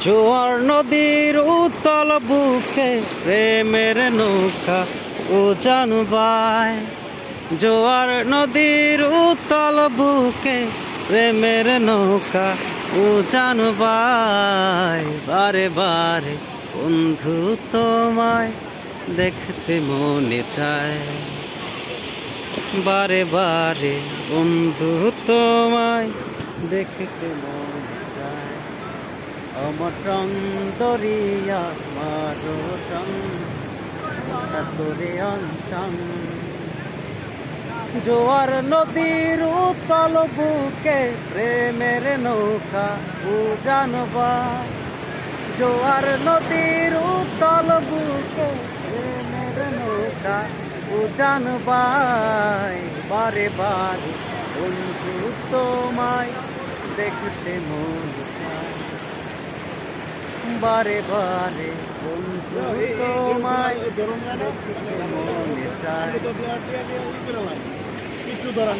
জোয়ার নদীর উতল বুকে প্রেমের নৌকা উজান বায়। জোয়ার নদীর উতল বুকে প্রেমের নৌকা উজান বায়। বারে বারে বন্ধু তোমায় দেখতে মনে চায়। বারে বারে বন্ধু তোমায় দেখতে মনে চায়। আমার রং দরিয়া মারো রং তোরে অঞ্চং। জোয়ার নদীর উতল বুকে প্রেমের নৌকা উজান বায়। জোয়ার নদীর উতল বুকে প্রেমের নৌকা উজান বায়। বারে বারে বন্ধু তোমায় দেখতে মন চায়। বারে বারে বন্ধু তোমায় দেখতে মন চায়।